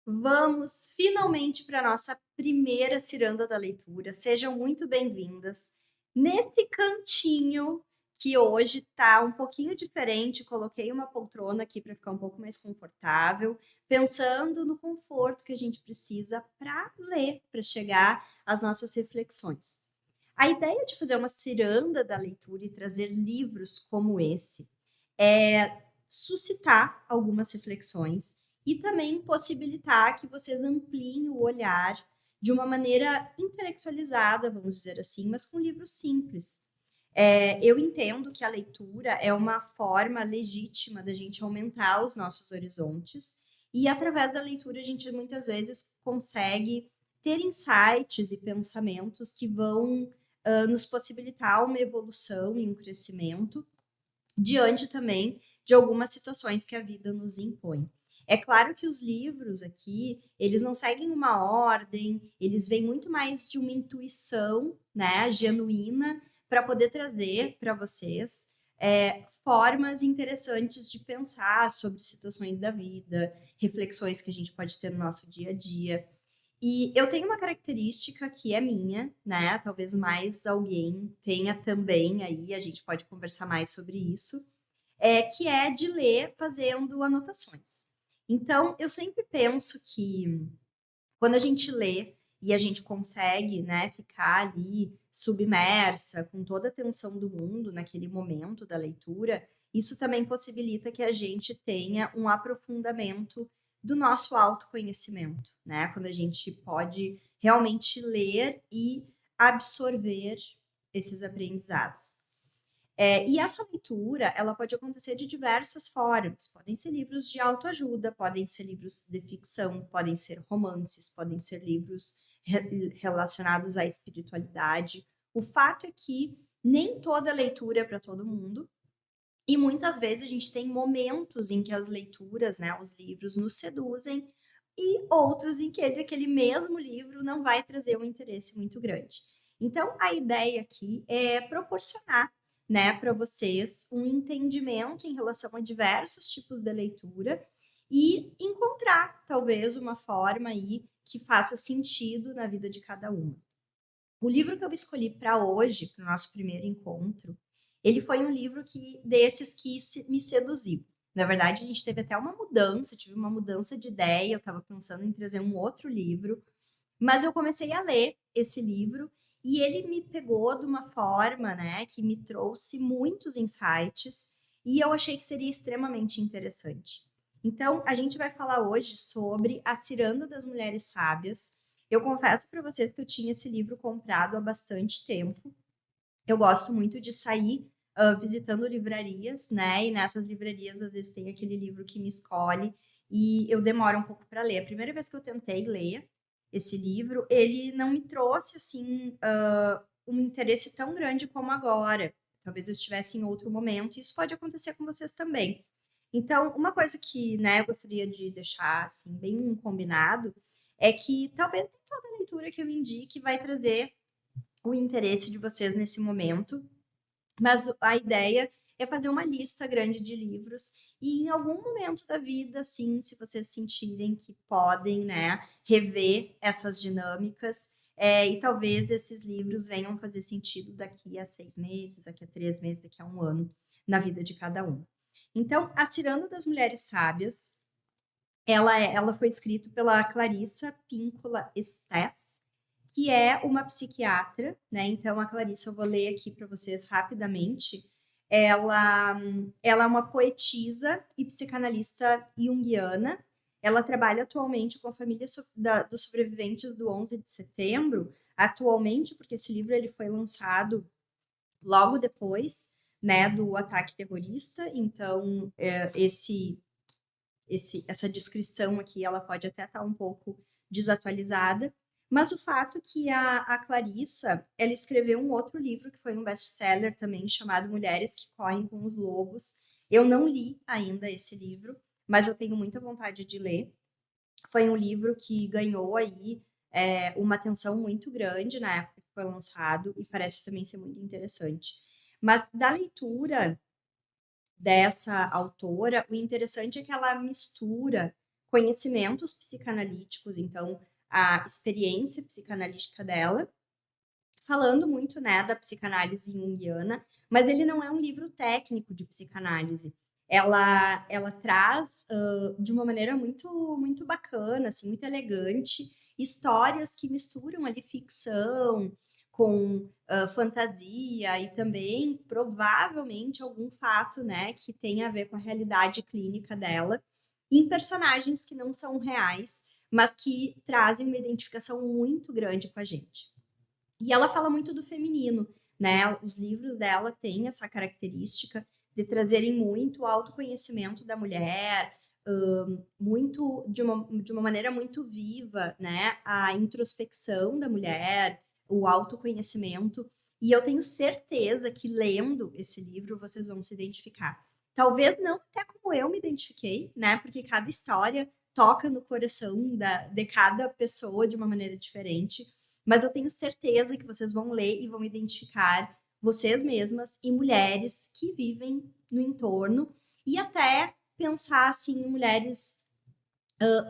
Vamos finalmente para a nossa primeira ciranda da leitura. Sejam muito bem-vindas. Nesse cantinho que hoje está um pouquinho diferente, coloquei uma poltrona aqui para ficar um pouco mais confortável, pensando no conforto que a gente precisa para ler, para chegar às nossas reflexões. A ideia de fazer uma ciranda da leitura e trazer livros como esse é suscitar algumas reflexões e também possibilitar que vocês ampliem o olhar de uma maneira intelectualizada, vamos dizer assim, mas com livros simples. Eu entendo que a leitura é uma forma legítima da gente aumentar os nossos horizontes e através da leitura a gente muitas vezes consegue ter insights e pensamentos que vão nos possibilitar uma evolução e um crescimento diante também de algumas situações que a vida nos impõe. É claro que os livros aqui, eles não seguem uma ordem, eles vêm muito mais de uma intuição, né, genuína, para poder trazer para vocês formas interessantes de pensar sobre situações da vida, reflexões que a gente pode ter no nosso dia a dia. E eu tenho uma característica que é minha, né? Talvez mais alguém tenha também aí, a gente pode conversar mais sobre isso, que é de ler fazendo anotações. Então, eu sempre penso que quando a gente lê e a gente consegue, né, ficar ali submersa com toda a atenção do mundo naquele momento da leitura, isso também possibilita que a gente tenha um aprofundamento do nosso autoconhecimento, né? Quando a gente pode realmente ler e absorver esses aprendizados. E essa leitura, ela pode acontecer de diversas formas. Podem ser livros de autoajuda, podem ser livros de ficção, podem ser romances, podem ser livros relacionados à espiritualidade. O fato é que nem toda leitura é para todo mundo. E muitas vezes a gente tem momentos em que as leituras, né, os livros nos seduzem e outros em que aquele mesmo livro não vai trazer um interesse muito grande. Então, a ideia aqui é proporcionar, né, para vocês um entendimento em relação a diversos tipos de leitura e encontrar talvez uma forma aí que faça sentido na vida de cada uma. O livro que eu escolhi para hoje, para o nosso primeiro encontro, ele foi um livro desses que me seduziu. Na verdade, a gente teve até uma mudança, eu tive uma mudança de ideia, eu estava pensando em trazer um outro livro, mas eu comecei a ler esse livro e ele me pegou de uma forma, né, que me trouxe muitos insights e eu achei que seria extremamente interessante. Então, a gente vai falar hoje sobre A Ciranda das Mulheres Sábias. Eu confesso para vocês que eu tinha esse livro comprado há bastante tempo. Eu gosto muito de sair visitando livrarias, né? E nessas livrarias, às vezes, tem aquele livro que me escolhe e eu demoro um pouco para ler. A primeira vez que eu tentei ler esse livro, ele não me trouxe, assim, um interesse tão grande como agora. Talvez eu estivesse em outro momento, e isso pode acontecer com vocês também. Então, uma coisa que, né, eu gostaria de deixar, assim, bem combinado, é que talvez nem toda leitura que eu indique vai trazer o interesse de vocês nesse momento, mas a ideia é fazer uma lista grande de livros e em algum momento da vida, assim, se vocês sentirem que podem, né, rever essas dinâmicas, e talvez esses livros venham fazer sentido daqui a 6 meses, daqui a 3 meses, daqui a um ano, na vida de cada um. Então, A Ciranda das Mulheres Sábias, ela foi escrita pela Clarissa Píncola Estés, que é uma psiquiatra, né? Então, a Clarissa, eu vou ler aqui para vocês rapidamente. Ela é uma poetisa e psicanalista junguiana. Ela trabalha atualmente com a família dos sobreviventes do 11 de setembro, atualmente, porque esse livro ele foi lançado logo depois, né, do ataque terrorista. Então, essa descrição aqui ela pode até estar um pouco desatualizada, mas o fato que a Clarissa ela escreveu um outro livro que foi um best-seller também chamado Mulheres que Correm com os Lobos. Eu não li ainda esse livro, mas eu tenho muita vontade de ler. Foi um livro que ganhou aí uma atenção muito grande na época que foi lançado e parece também ser muito interessante. Mas da leitura dessa autora, o interessante é que ela mistura conhecimentos psicanalíticos, então a experiência psicanalítica dela, falando muito, né, da psicanálise junguiana, mas ele não é um livro técnico de psicanálise. Ela traz de uma maneira muito bacana, assim, muito elegante, histórias que misturam ali ficção com fantasia e também provavelmente algum fato, né, que tem a ver com a realidade clínica dela, em personagens que não são reais, mas que trazem uma identificação muito grande com a gente. E ela fala muito do feminino, né? Os livros dela têm essa característica de trazerem muito o autoconhecimento da mulher, muito de uma maneira muito viva, né? A introspecção da mulher, o autoconhecimento. E eu tenho certeza que lendo esse livro vocês vão se identificar. Talvez não até como eu me identifiquei, né? Porque cada história toca no coração de cada pessoa de uma maneira diferente, mas eu tenho certeza que vocês vão ler e vão identificar vocês mesmas e mulheres que vivem no entorno e até pensar assim em mulheres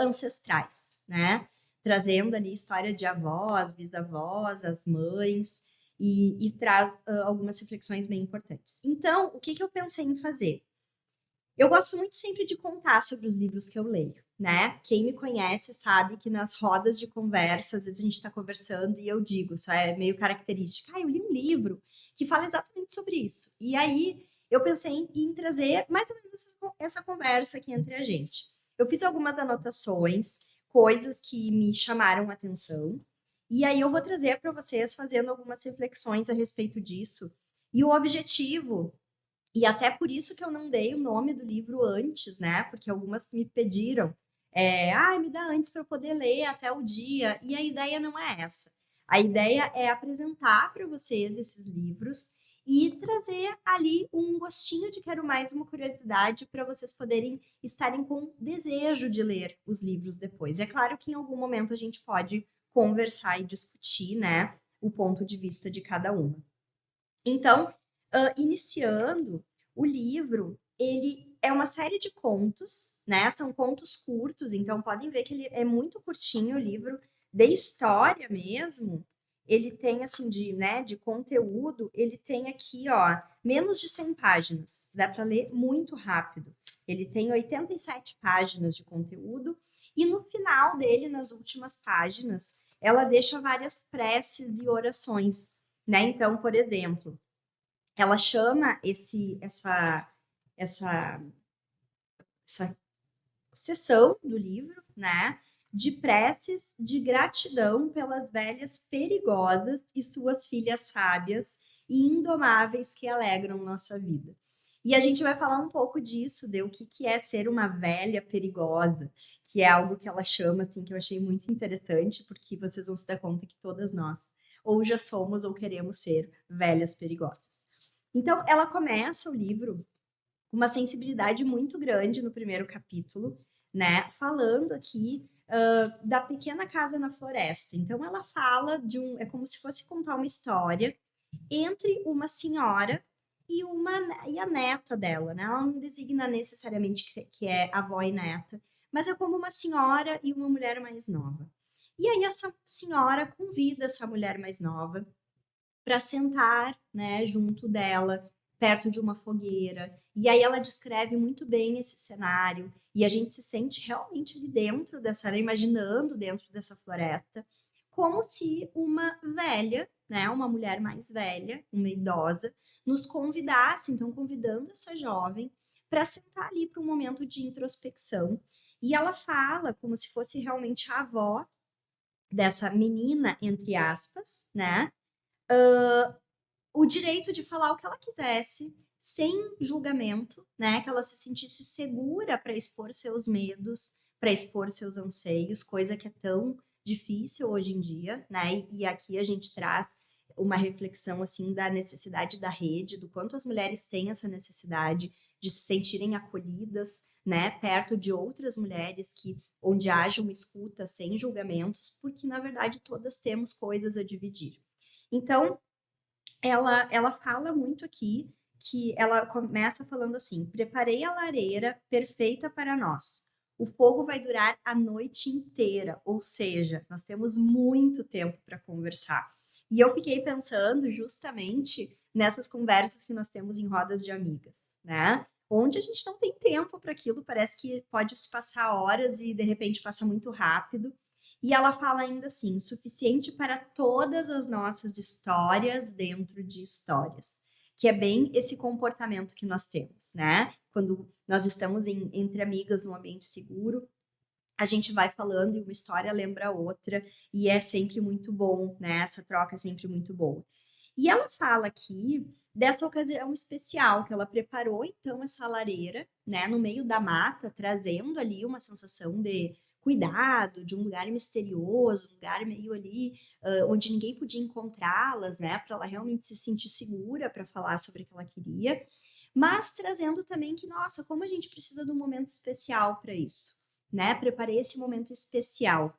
ancestrais, né? Trazendo ali história de avós, bisavós, as mães e traz algumas reflexões bem importantes. Então, o que, que eu pensei em fazer? Eu gosto muito sempre de contar sobre os livros que eu leio, né? Quem me conhece sabe que nas rodas de conversa, às vezes a gente está conversando e eu digo, isso é meio característica, eu li um livro que fala exatamente sobre isso. E aí eu pensei em trazer mais ou menos essa conversa aqui entre a gente. Eu fiz algumas anotações, coisas que me chamaram a atenção, e aí eu vou trazer para vocês fazendo algumas reflexões a respeito disso. E o objetivo e até por isso que eu não dei o nome do livro antes, né? Porque algumas me pediram, me dá antes para eu poder ler até o dia. E a ideia não é essa. A ideia é apresentar para vocês esses livros e trazer ali um gostinho de quero mais, uma curiosidade para vocês poderem estarem com desejo de ler os livros depois. É claro que em algum momento a gente pode conversar e discutir, né, o ponto de vista de cada uma. Então, iniciando, o livro, ele é uma série de contos, né? São contos curtos, então podem ver que ele é muito curtinho, o livro de história mesmo. Ele tem, assim, de conteúdo, ele tem aqui, ó, menos de 100 páginas. Dá para ler muito rápido. Ele tem 87 páginas de conteúdo e no final dele, nas últimas páginas, ela deixa várias preces e orações, né? Então, por exemplo, ela chama essa, essa seção do livro, né, de preces de gratidão pelas velhas perigosas e suas filhas sábias e indomáveis que alegram nossa vida. E a gente vai falar um pouco disso, de o que é ser uma velha perigosa, que é algo que ela chama, assim, que eu achei muito interessante, porque vocês vão se dar conta que todas nós ou já somos ou queremos ser velhas perigosas. Então, ela começa o livro com uma sensibilidade muito grande no primeiro capítulo, né? Falando aqui da pequena casa na floresta. Então, ela fala é como se fosse contar uma história entre uma senhora e a neta dela, né? Ela não designa necessariamente que é avó e neta, mas é como uma senhora e uma mulher mais nova. E aí essa senhora convida essa mulher mais nova para sentar, né, junto dela, perto de uma fogueira. E aí ela descreve muito bem esse cenário e a gente se sente realmente ali dentro dessa, imaginando dentro dessa floresta, como se uma velha, né, uma mulher mais velha, uma idosa, nos convidasse, então convidando essa jovem para sentar ali para um momento de introspecção. E ela fala como se fosse realmente a avó dessa menina, entre aspas, né? O direito de falar o que ela quisesse, sem julgamento, né? Que ela se sentisse segura para expor seus medos, para expor seus anseios, coisa que é tão difícil hoje em dia, né? E aqui a gente traz uma reflexão assim da necessidade da rede, do quanto as mulheres têm essa necessidade de se sentirem acolhidas, né, perto de outras mulheres que onde haja uma escuta sem julgamentos, porque na verdade todas temos coisas a dividir. Então, ela fala muito aqui que ela começa falando assim: preparei a lareira perfeita para nós. o fogo vai durar a noite inteira, ou seja, nós temos muito tempo para conversar. E eu fiquei pensando justamente nessas conversas que nós temos em rodas de amigas, né? Onde a gente não tem tempo para aquilo, parece que pode se passar horas e de repente passa muito rápido. E ela fala ainda assim, suficiente para todas as nossas histórias dentro de histórias, que é bem esse comportamento que nós temos, né? Quando nós estamos entre amigas num ambiente seguro, a gente vai falando e uma história lembra a outra, e é sempre muito bom, né? Essa troca é sempre muito boa. E ela fala aqui dessa ocasião especial que ela preparou então essa lareira, né, no meio da mata, trazendo ali uma sensação de cuidado, de um lugar misterioso, um lugar meio ali onde ninguém podia encontrá-las, né, para ela realmente se sentir segura para falar sobre o que ela queria, mas trazendo também que, nossa, como a gente precisa de um momento especial para isso, né? Preparei esse momento especial.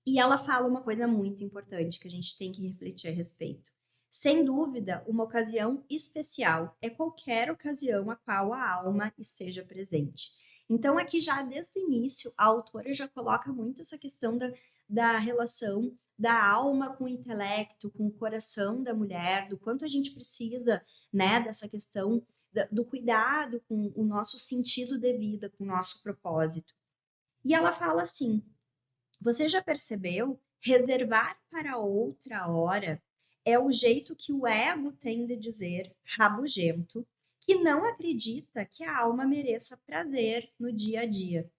E ela fala uma coisa muito importante que a gente tem que refletir a respeito. Sem dúvida, uma ocasião especial é qualquer ocasião a qual a alma esteja presente. Então, aqui já desde o início, a autora já coloca muito essa questão da relação da alma com o intelecto, com o coração da mulher, do quanto a gente precisa, né, dessa questão do cuidado com o nosso sentido de vida, com o nosso propósito. E ela fala assim: você já percebeu? Reservar para outra hora é o jeito que o ego tem de dizer, rabugento, que não acredita que a alma mereça prazer no dia a dia.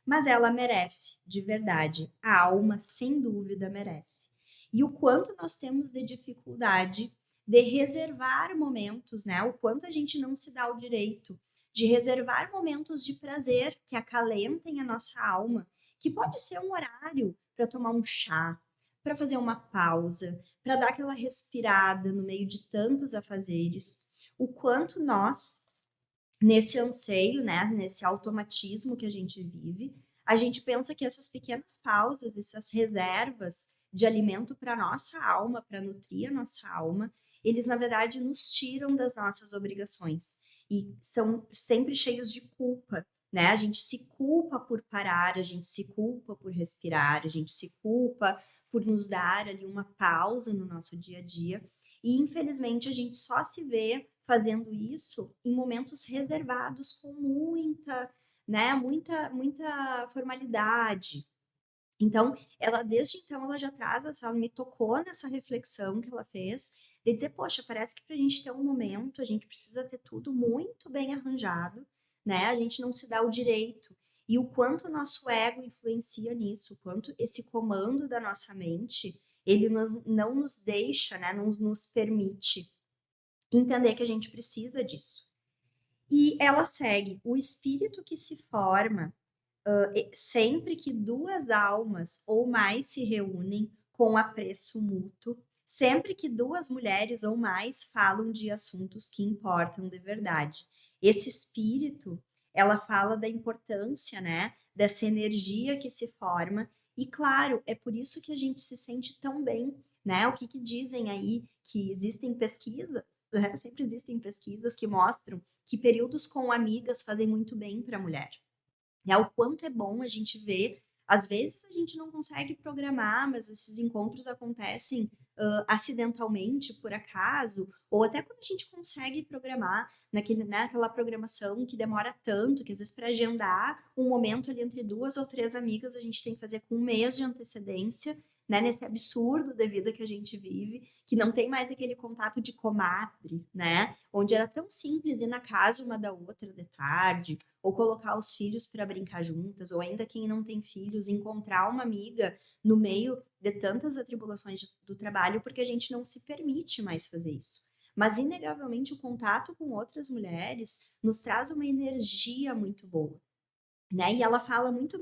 Mas ela merece, de verdade. A alma, sem dúvida, merece. E o quanto nós temos de dificuldade de reservar momentos, né? O quanto a gente não se dá o direito de reservar momentos de prazer que acalentem a nossa alma, que pode ser um horário para tomar um chá, para fazer uma pausa, para dar aquela respirada no meio de tantos afazeres. O quanto nós nesse anseio, né, nesse automatismo que a gente vive, a gente pensa que essas pequenas pausas, essas reservas de alimento para nossa alma, para nutrir a nossa alma, eles na verdade nos tiram das nossas obrigações e são sempre cheios de culpa, né? A gente se culpa por parar, a gente se culpa por respirar, a gente se culpa por nos dar ali uma pausa no nosso dia a dia. E infelizmente a gente só se vê fazendo isso em momentos reservados com muita, né, muita formalidade. Então, ela desde então ela já traz ela me tocou nessa reflexão que ela fez de dizer, poxa, parece que para a gente ter um momento, a gente precisa ter tudo muito bem arranjado, né? A gente não se dá o direito. E o quanto o nosso ego influencia nisso, o quanto esse comando da nossa mente, ele não nos deixa, né? Não nos permite entender que a gente precisa disso. E ela segue: o espírito que se forma sempre que duas almas ou mais se reúnem com apreço mútuo, sempre que duas mulheres ou mais falam de assuntos que importam de verdade. Esse espírito, ela fala da importância, né, dessa energia que se forma, e claro, é por isso que a gente se sente tão bem, né? O que que dizem aí que existem pesquisas, né? Sempre existem pesquisas que mostram que períodos com amigas fazem muito bem para a mulher. É o quanto é bom a gente ver. Às vezes a gente não consegue programar, mas esses encontros acontecem acidentalmente, por acaso, ou até quando a gente consegue programar naquela programação que demora tanto, que às vezes para agendar um momento ali entre duas ou três amigas, a gente tem que fazer com um mês de antecedência, né, nesse absurdo da vida que a gente vive, que não tem mais aquele contato de comadre, né, onde era tão simples ir na casa uma da outra de tarde, ou colocar os filhos para brincar juntas, ou ainda quem não tem filhos, encontrar uma amiga no meio de tantas atribulações do trabalho, porque a gente não se permite mais fazer isso. Mas, inegavelmente, o contato com outras mulheres nos traz uma energia muito boa, né? E ela fala muito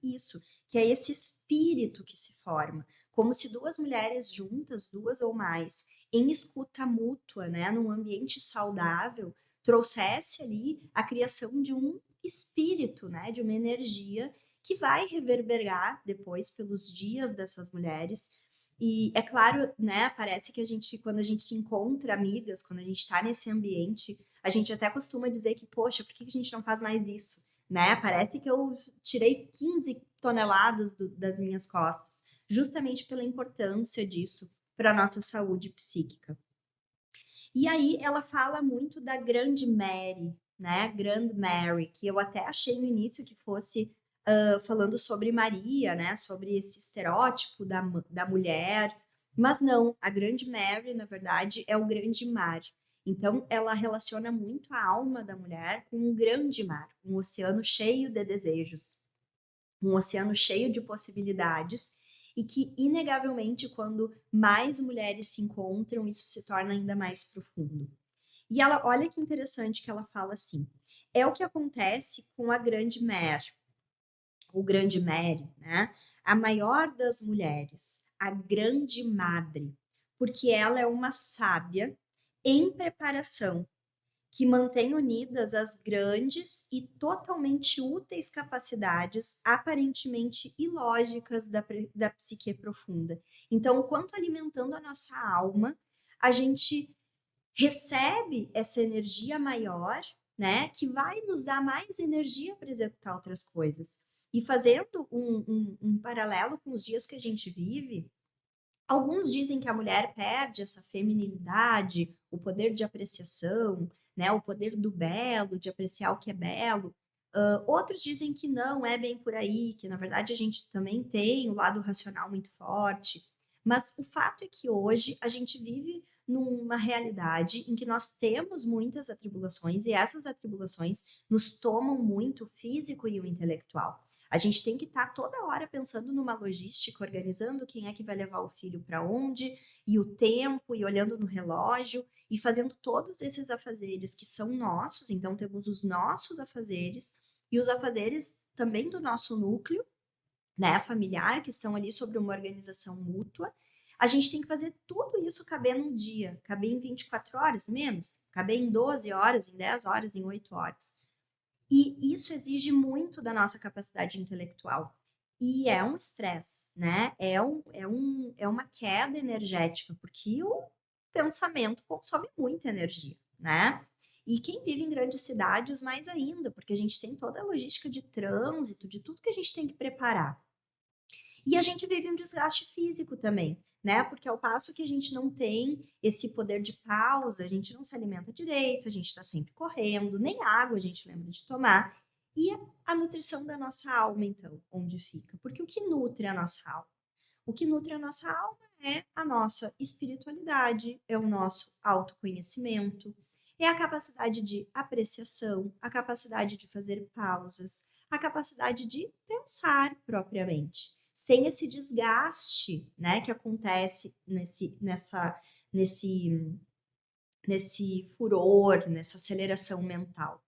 isso, que é esse espírito que se forma, como se duas mulheres juntas, duas ou mais, em escuta mútua, né, num ambiente saudável, trouxesse ali a criação de um espírito, né, de uma energia que vai reverberar depois pelos dias dessas mulheres. E é claro, né, parece que a gente, quando a gente se encontra amigas, quando a gente está nesse ambiente, a gente até costuma dizer que, poxa, por que a gente não faz mais isso? né? Parece que eu tirei 15 toneladas das minhas costas, justamente pela importância disso para a nossa saúde psíquica. E aí ela fala muito da Grande Mary, né? Grand Mary, que eu até achei no início que fosse falando sobre Maria, né? Sobre esse estereótipo da mulher, mas não, a Grande Mary, na verdade, é o grande mar. Então, ela relaciona muito a alma da mulher com um grande mar, um oceano cheio de desejos, um oceano cheio de possibilidades, e que, inegavelmente, quando mais mulheres se encontram, isso se torna ainda mais profundo. E ela, olha que interessante que ela fala assim: é o que acontece com a Grande Mère, o Grande Mary, né? A maior das mulheres, a Grande Madre, porque ela é uma sábia em preparação que mantém unidas as grandes e totalmente úteis capacidades aparentemente ilógicas da psique profunda. Então, quanto alimentando a nossa alma, a gente recebe essa energia maior, né, que vai nos dar mais energia para executar outras coisas. E fazendo um paralelo com os dias que a gente vive, alguns dizem que a mulher perde essa feminilidade, o poder de apreciação, né, o poder do belo, de apreciar o que é belo. Outros dizem que não é bem por aí, que na verdade a gente também tem o lado racional muito forte. Mas o fato é que hoje a gente vive numa realidade em que nós temos muitas atribulações e essas atribulações nos tomam muito o físico e o intelectual. A gente tem que estar toda hora pensando numa logística, organizando quem é que vai levar o filho para onde, e o tempo, e olhando no relógio, e fazendo todos esses afazeres que são nossos. Então, temos os nossos afazeres e os afazeres também do nosso núcleo, né, familiar, que estão ali sobre uma organização mútua. A gente tem que fazer tudo isso caber num dia, caber em 24 horas, menos, caber em 12 horas, em 10 horas, em 8 horas. E isso exige muito da nossa capacidade intelectual. E é um estresse, né? É uma queda energética, porque o pensamento consome muita energia, né? E quem vive em grandes cidades, mais ainda, porque a gente tem toda a logística de trânsito, de tudo que a gente tem que preparar. E a gente vive um desgaste físico também, né? Porque ao passo que a gente não tem esse poder de pausa, a gente não se alimenta direito, a gente está sempre correndo, nem água a gente lembra de tomar. E a nutrição da nossa alma, então, onde fica? Porque o que nutre a nossa alma? O que nutre a nossa alma é a nossa espiritualidade, é o nosso autoconhecimento, é a capacidade de apreciação, a capacidade de fazer pausas, a capacidade de pensar propriamente, sem esse desgaste, né, que acontece nesse, nesse furor, nessa aceleração mental.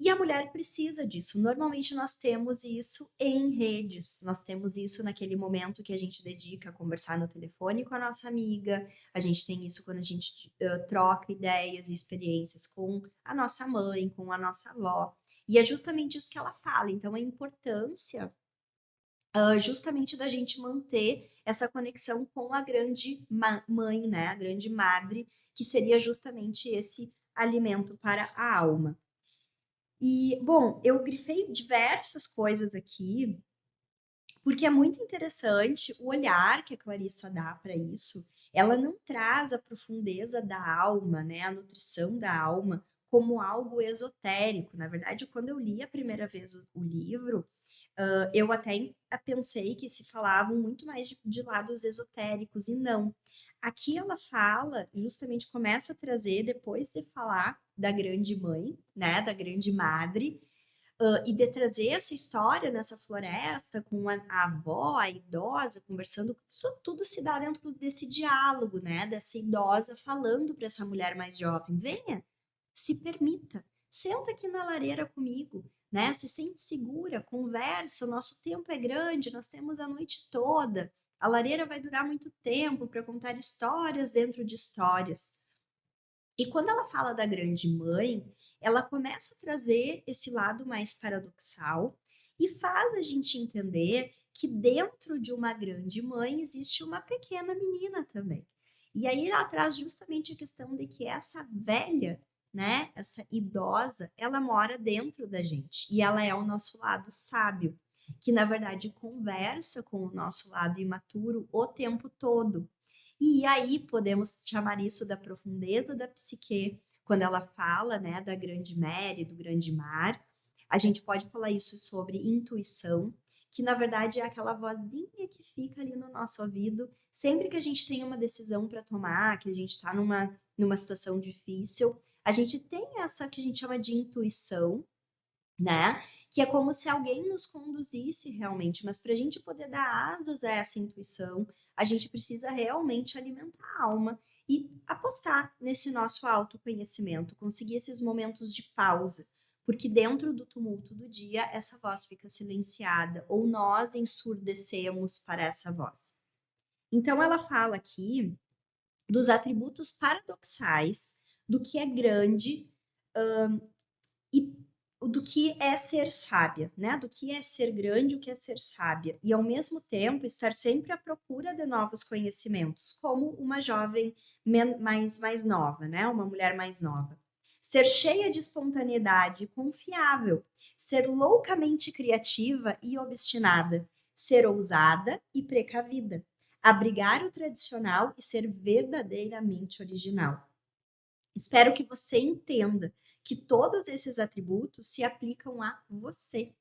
E a mulher precisa disso. Normalmente nós temos isso em redes, nós temos isso naquele momento que a gente dedica a conversar no telefone com a nossa amiga, a gente tem isso quando a gente troca ideias e experiências com a nossa mãe, com a nossa avó. E é justamente isso que ela fala. Então, a importância justamente da gente manter essa conexão com a grande mãe, né? A grande madre, que seria justamente esse alimento para a alma. E, bom, eu grifei diversas coisas aqui, porque é muito interessante o olhar que a Clarissa dá para isso. Ela não traz a profundeza da alma, né, a nutrição da alma, como algo esotérico. Na verdade, quando eu li a primeira vez o livro, eu até pensei que se falavam muito mais de lados esotéricos, e não. Aqui ela fala, justamente começa a trazer, depois de falar da grande mãe, né, da grande madre, e de trazer essa história nessa floresta com a avó, a idosa, conversando, isso tudo se dá dentro desse diálogo, né, dessa idosa falando para essa mulher mais jovem: venha, se permita, senta aqui na lareira comigo, né? Se sente segura, conversa, o nosso tempo é grande, nós temos a noite toda. A lareira vai durar muito tempo para contar histórias dentro de histórias. E quando ela fala da grande mãe, ela começa a trazer esse lado mais paradoxal e faz a gente entender que dentro de uma grande mãe existe uma pequena menina também. E aí ela traz justamente a questão de que essa velha né, essa idosa, ela mora dentro da gente e ela é o nosso lado sábio, que na verdade conversa com o nosso lado imaturo o tempo todo. E aí podemos chamar isso da profundeza da psique, quando ela fala, né, da grande Mary, do grande mar. A gente pode falar isso sobre intuição, que na verdade é aquela vozinha que fica ali no nosso ouvido, sempre que a gente tem uma decisão para tomar, que a gente está numa situação difícil, a gente tem essa que a gente chama de intuição, né? Que é como se alguém nos conduzisse realmente, mas para a gente poder dar asas a essa intuição, a gente precisa realmente alimentar a alma e apostar nesse nosso autoconhecimento, conseguir esses momentos de pausa, porque dentro do tumulto do dia, essa voz fica silenciada ou nós ensurdecemos para essa voz. Então, ela fala aqui dos atributos paradoxais do que é grande e do que é ser sábia, né? Do que é ser grande, o que é ser sábia. E ao mesmo tempo estar sempre à procura de novos conhecimentos, como uma jovem mais nova, né? Uma mulher mais nova. Ser cheia de espontaneidade e confiável, ser loucamente criativa e obstinada, ser ousada e precavida, abrigar o tradicional e ser verdadeiramente original. Espero que você entenda que todos esses atributos se aplicam a você,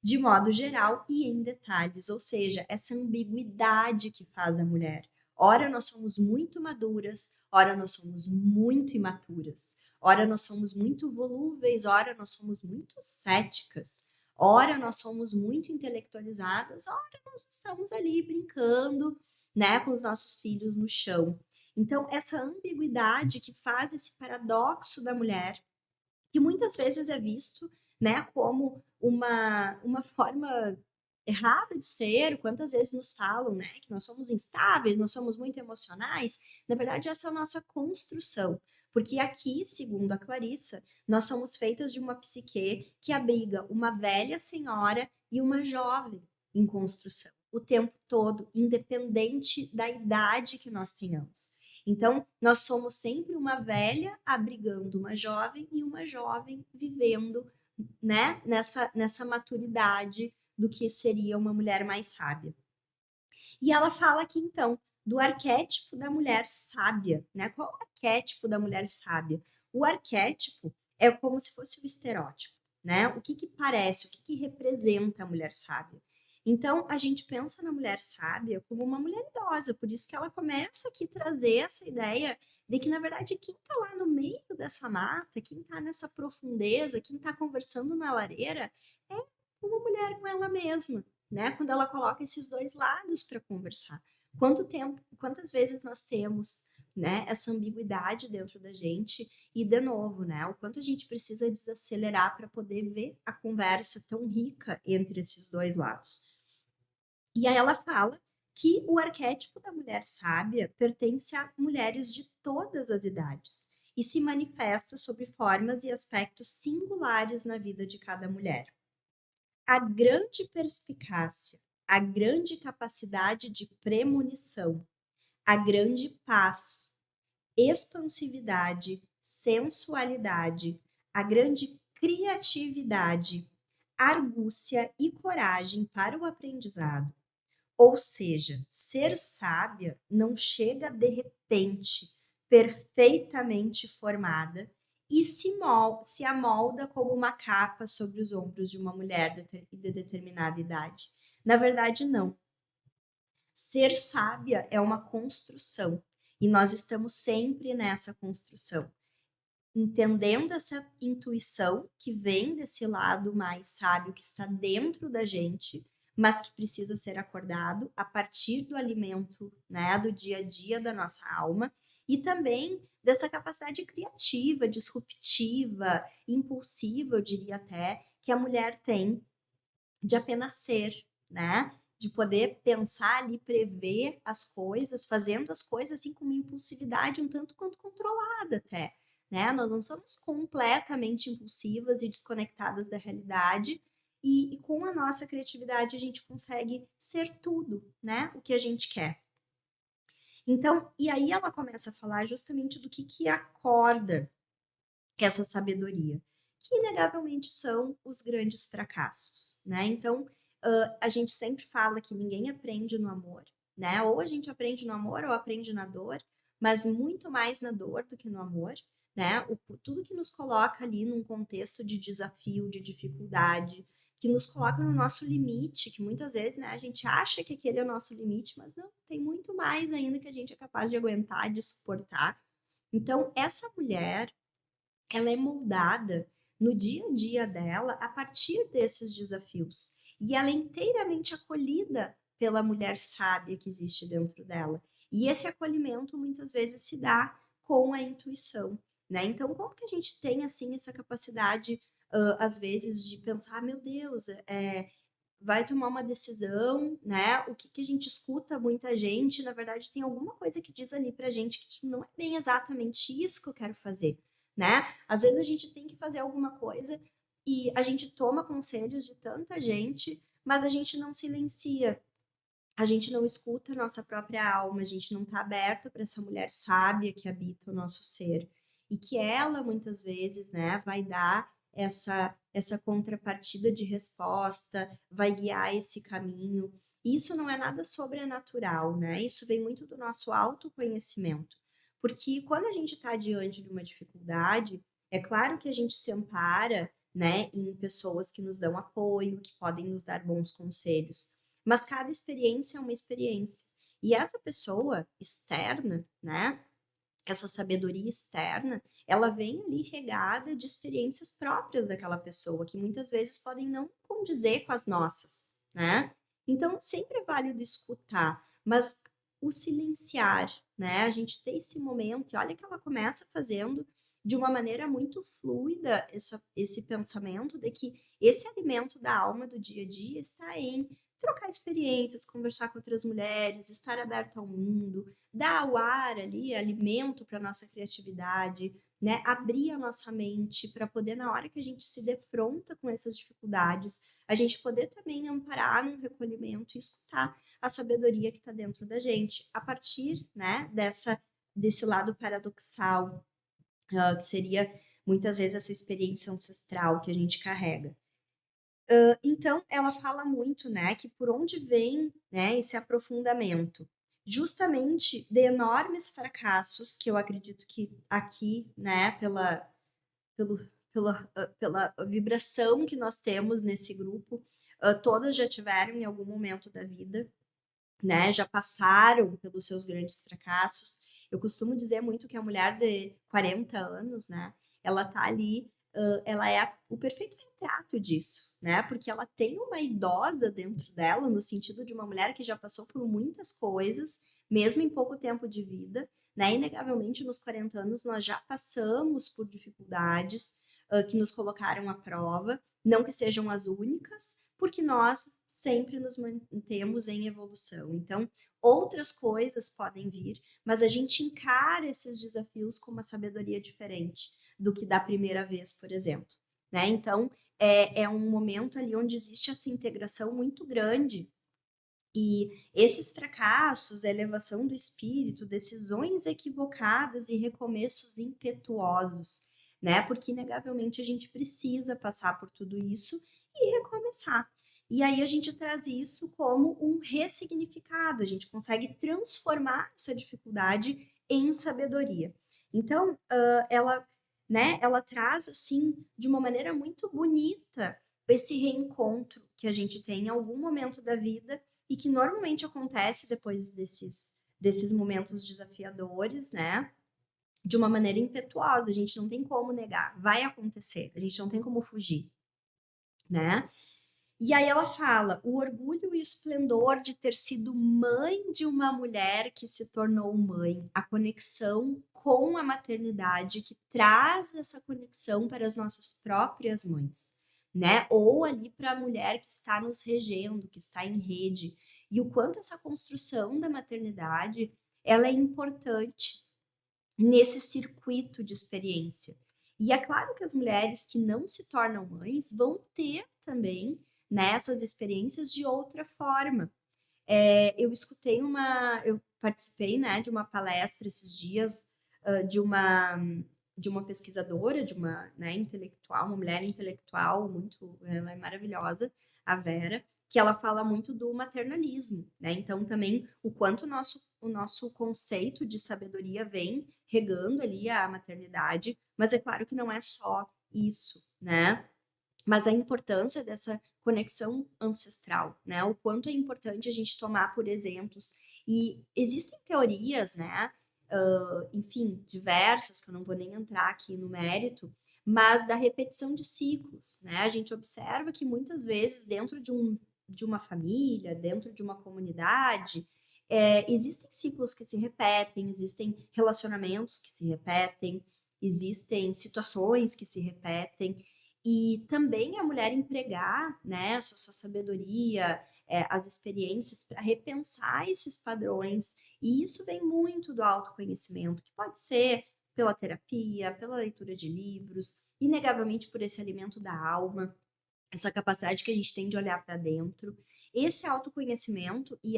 de modo geral e em detalhes, ou seja, essa ambiguidade que faz a mulher. Ora, nós somos muito maduras, ora, nós somos muito imaturas, ora, nós somos muito volúveis, ora, nós somos muito céticas, ora, nós somos muito intelectualizadas, ora, nós estamos ali brincando, né, com os nossos filhos no chão. Então, essa ambiguidade que faz esse paradoxo da mulher, que muitas vezes é visto, né, como uma forma errada de ser, quantas vezes nos falam, né, que nós somos instáveis, nós somos muito emocionais, na verdade essa é a nossa construção, porque aqui, segundo a Clarissa, nós somos feitas de uma psique que abriga uma velha senhora e uma jovem em construção, o tempo todo, independente da idade que nós tenhamos. Então, nós somos sempre uma velha abrigando uma jovem e uma jovem vivendo, né, nessa maturidade do que seria uma mulher mais sábia. E ela fala aqui, então, do arquétipo da mulher sábia, né? Qual é o arquétipo da mulher sábia? O arquétipo é como se fosse o estereótipo, né? O que que parece, o que que representa a mulher sábia? Então, a gente pensa na mulher sábia como uma mulher idosa, por isso que ela começa aqui a trazer essa ideia de que, na verdade, quem está lá no meio dessa mata, quem está nessa profundeza, quem está conversando na lareira, é uma mulher com ela mesma, né? Quando ela coloca esses dois lados para conversar. Quanto tempo, quantas vezes nós temos, né, essa ambiguidade dentro da gente e de novo, né, o quanto a gente precisa desacelerar para poder ver a conversa tão rica entre esses dois lados. E aí ela fala que o arquétipo da mulher sábia pertence a mulheres de todas as idades e se manifesta sob formas e aspectos singulares na vida de cada mulher. A grande perspicácia, a grande capacidade de premonição, a grande paz, expansividade, sensualidade, a grande criatividade, argúcia e coragem para o aprendizado. Ou seja, ser sábia não chega de repente, perfeitamente formada, e se amolda como uma capa sobre os ombros de uma mulher de determinada idade. Na verdade, não. Ser sábia é uma construção, e nós estamos sempre nessa construção, entendendo essa intuição que vem desse lado mais sábio que está dentro da gente, mas que precisa ser acordado a partir do alimento, né, do dia a dia da nossa alma e também dessa capacidade criativa, disruptiva, impulsiva, eu diria até, que a mulher tem de apenas ser, né? De poder pensar ali, prever as coisas, fazendo as coisas assim com uma impulsividade um tanto quanto controlada até, né? Nós não somos completamente impulsivas e desconectadas da realidade e com a nossa criatividade a gente consegue ser tudo, né? O que a gente quer. Então, e aí ela começa a falar justamente do que acorda essa sabedoria, que inegavelmente são os grandes fracassos, né? Então, a gente sempre fala que ninguém aprende no amor, né? Ou a gente aprende no amor ou aprende na dor, mas muito mais na dor do que no amor, né? Tudo que nos coloca ali num contexto de desafio, de dificuldade, que nos coloca no nosso limite, que muitas vezes, né, a gente acha que aquele é o nosso limite, mas não, tem muito mais ainda que a gente é capaz de aguentar, de suportar. Então, essa mulher, ela é moldada no dia a dia dela a partir desses desafios. E ela é inteiramente acolhida pela mulher sábia que existe dentro dela. E esse acolhimento muitas vezes se dá com a intuição, né? Então, como que a gente tem assim essa capacidade, às vezes, de pensar, meu Deus, vai tomar uma decisão, né? O que a gente escuta muita gente, na verdade, tem alguma coisa que diz ali pra gente que não é bem exatamente isso que eu quero fazer, né? Às vezes a gente tem que fazer alguma coisa e a gente toma conselhos de tanta gente, mas a gente não silencia, a gente não escuta a nossa própria alma, a gente não está aberta para essa mulher sábia que habita o nosso ser. E que ela, muitas vezes, né, vai dar essa contrapartida de resposta, vai guiar esse caminho. Isso não é nada sobrenatural, né? Isso vem muito do nosso autoconhecimento. Porque quando a gente está diante de uma dificuldade, é claro que a gente se ampara, né, em pessoas que nos dão apoio, que podem nos dar bons conselhos. Mas cada experiência é uma experiência. E essa pessoa externa, né? Essa sabedoria externa, ela vem ali regada de experiências próprias daquela pessoa, que muitas vezes podem não condizer com as nossas, né? Então, sempre é válido escutar, mas o silenciar, né? A gente ter esse momento, e olha que ela começa fazendo de uma maneira muito fluida esse pensamento de que esse alimento da alma do dia a dia está em trocar experiências, conversar com outras mulheres, estar aberto ao mundo, dar o ar ali, alimento para nossa criatividade, né? Abrir a nossa mente para poder, na hora que a gente se defronta com essas dificuldades, a gente poder também amparar num recolhimento e escutar a sabedoria que está dentro da gente, a partir, né, desse lado paradoxal, que seria muitas vezes essa experiência ancestral que a gente carrega. Então, ela fala muito, né, que por onde vem, né, esse aprofundamento, justamente de enormes fracassos, que eu acredito que aqui, né, pelo, pela vibração que nós temos nesse grupo, todas já tiveram em algum momento da vida, né, já passaram pelos seus grandes fracassos. Eu costumo dizer muito que a mulher de 40 anos, né, ela tá ali, ela é o perfeito retrato disso, né, porque ela tem uma idosa dentro dela, no sentido de uma mulher que já passou por muitas coisas, mesmo em pouco tempo de vida, né, inegavelmente nos 40 anos nós já passamos por dificuldades, que nos colocaram à prova, não que sejam as únicas, porque nós sempre nos mantemos em evolução. Então, outras coisas podem vir, mas a gente encara esses desafios com uma sabedoria diferente do que da primeira vez, por exemplo. Né? Então, é um momento ali onde existe essa integração muito grande. E esses fracassos, a elevação do espírito, decisões equivocadas e recomeços impetuosos, né? Porque, inegavelmente, a gente precisa passar por tudo isso e recomeçar. E aí a gente traz isso como um ressignificado, a gente consegue transformar essa dificuldade em sabedoria. Então, ela, né, ela traz, assim, de uma maneira muito bonita, esse reencontro que a gente tem em algum momento da vida e que normalmente acontece depois desses momentos desafiadores, né? De uma maneira impetuosa, a gente não tem como negar, vai acontecer, a gente não tem como fugir, né? E aí ela fala: o orgulho e o esplendor de ter sido mãe de uma mulher que se tornou mãe, a conexão com a maternidade que traz essa conexão para as nossas próprias mães, né? Ou ali para a mulher que está nos regendo, que está em rede, e o quanto essa construção da maternidade ela é importante nesse circuito de experiência. E é claro que as mulheres que não se tornam mães vão ter também nessas experiências de outra forma. Eu participei, né, de uma palestra esses dias, de uma de uma pesquisadora, de uma, né, intelectual, uma mulher intelectual muito, ela é maravilhosa, a Vera, que ela fala muito do maternalismo, né? Então também o quanto o nosso conceito de sabedoria vem regando ali a maternidade, mas é claro que não é só isso, né? Mas a importância dessa conexão ancestral, né? O quanto é importante a gente tomar por exemplos. E existem teorias, né? Enfim, diversas, que eu não vou nem entrar aqui no mérito, mas da repetição de ciclos, né? A gente observa que muitas vezes dentro de uma família, dentro de uma comunidade, existem ciclos que se repetem, existem relacionamentos que se repetem, existem situações que se repetem, e também a mulher empregar, né, a sua sabedoria, as experiências para repensar esses padrões. E isso vem muito do autoconhecimento, que pode ser pela terapia, pela leitura de livros, inegavelmente por esse alimento da alma, essa capacidade que a gente tem de olhar para dentro, esse autoconhecimento e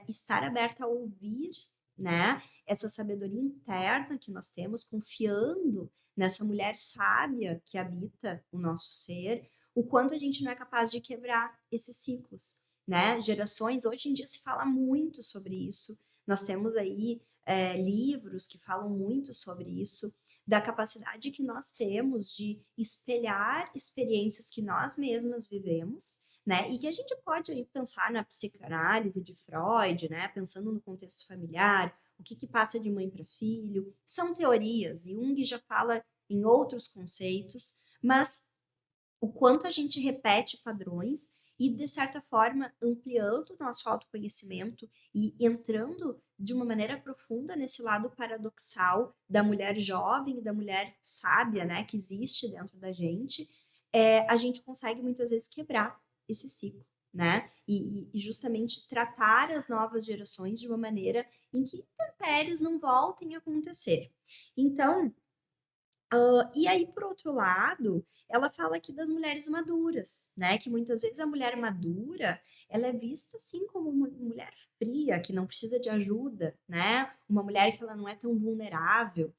estar aberta a ouvir, né, essa sabedoria interna que nós temos, confiando nessa mulher sábia que habita o nosso ser, o quanto a gente não é capaz de quebrar esses ciclos, né? Gerações, hoje em dia se fala muito sobre isso, nós temos aí livros que falam muito sobre isso, da capacidade que nós temos de espelhar experiências que nós mesmas vivemos, né? E que a gente pode aí pensar na psicanálise de Freud, né? Pensando no contexto familiar, o que passa de mãe para filho. São teorias, e Jung já fala em outros conceitos, mas o quanto a gente repete padrões e, de certa forma, ampliando o nosso autoconhecimento e entrando de uma maneira profunda nesse lado paradoxal da mulher jovem e da mulher sábia, né, que existe dentro da gente, a gente consegue muitas vezes quebrar esse ciclo, né? E justamente tratar as novas gerações de uma maneira em que intempéries não voltem a acontecer. Então, e aí, por outro lado, ela fala aqui das mulheres maduras, né? Que muitas vezes a mulher madura, ela é vista assim como uma mulher fria, que não precisa de ajuda, né? Uma mulher que ela não é tão vulnerável.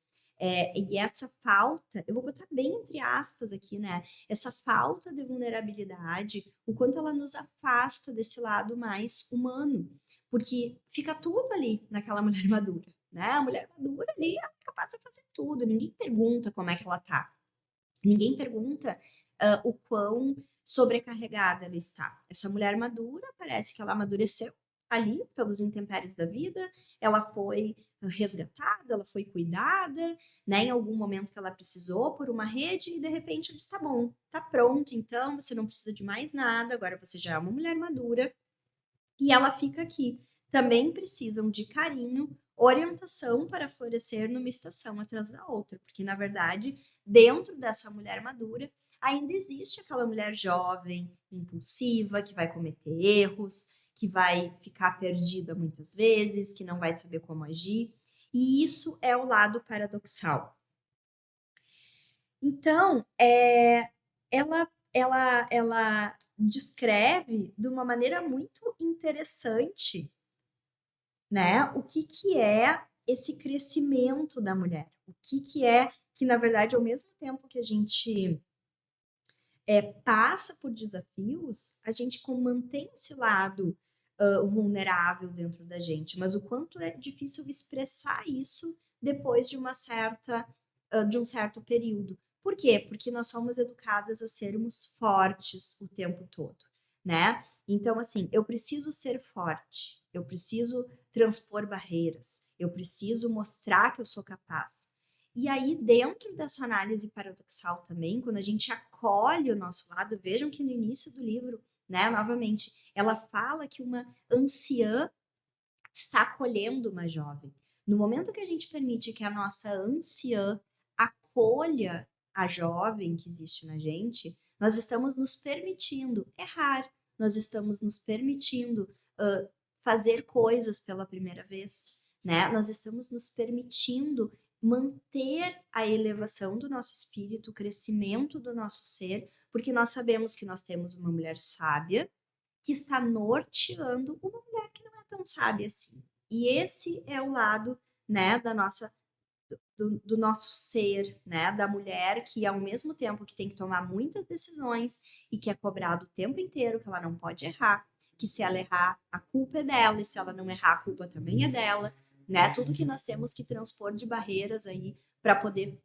E essa falta, eu vou botar bem entre aspas aqui, né? Essa falta de vulnerabilidade, o quanto ela nos afasta desse lado mais humano, porque fica tudo ali naquela mulher madura, né? A mulher madura ali, ela é capaz de fazer tudo, ninguém pergunta como é que ela tá, ninguém pergunta o quão sobrecarregada ela está. Essa mulher madura, parece que ela amadureceu ali pelos intempéries da vida, ela foi resgatada, ela foi cuidada, né, em algum momento que ela precisou por uma rede e de repente ela está bom, tá pronto, então você não precisa de mais nada, agora você já é uma mulher madura e ela fica aqui. Também precisam de carinho, orientação para florescer numa estação atrás da outra, porque na verdade, dentro dessa mulher madura, ainda existe aquela mulher jovem, impulsiva, que vai cometer erros, que vai ficar perdida muitas vezes, que não vai saber como agir, e isso é o lado paradoxal. Então, ela descreve de uma maneira muito interessante, né, o que é esse crescimento da mulher, o que é que, na verdade, ao mesmo tempo que a gente passa por desafios, a gente mantém esse lado vulnerável dentro da gente, mas o quanto é difícil expressar isso depois de um certo período. Por quê? Porque nós somos educadas a sermos fortes o tempo todo, né? Então, assim, eu preciso ser forte, eu preciso transpor barreiras, eu preciso mostrar que eu sou capaz. E aí, dentro dessa análise paradoxal também, quando a gente acolhe o nosso lado, vejam que no início do livro, né, novamente, ela fala que uma anciã está acolhendo uma jovem. No momento que a gente permite que a nossa anciã acolha a jovem que existe na gente, nós estamos nos permitindo errar, nós estamos nos permitindo fazer coisas pela primeira vez, né? Nós estamos nos permitindo manter a elevação do nosso espírito, o crescimento do nosso ser, porque nós sabemos que nós temos uma mulher sábia que está norteando uma mulher que não é tão sábia assim. E esse é o lado, né, da nossa do nosso ser, né? Da mulher que, ao mesmo tempo que tem que tomar muitas decisões e que é cobrado o tempo inteiro, que ela não pode errar, que se ela errar, a culpa é dela, e se ela não errar, a culpa também é dela, né? Tudo que nós temos que transpor de barreiras aí para poder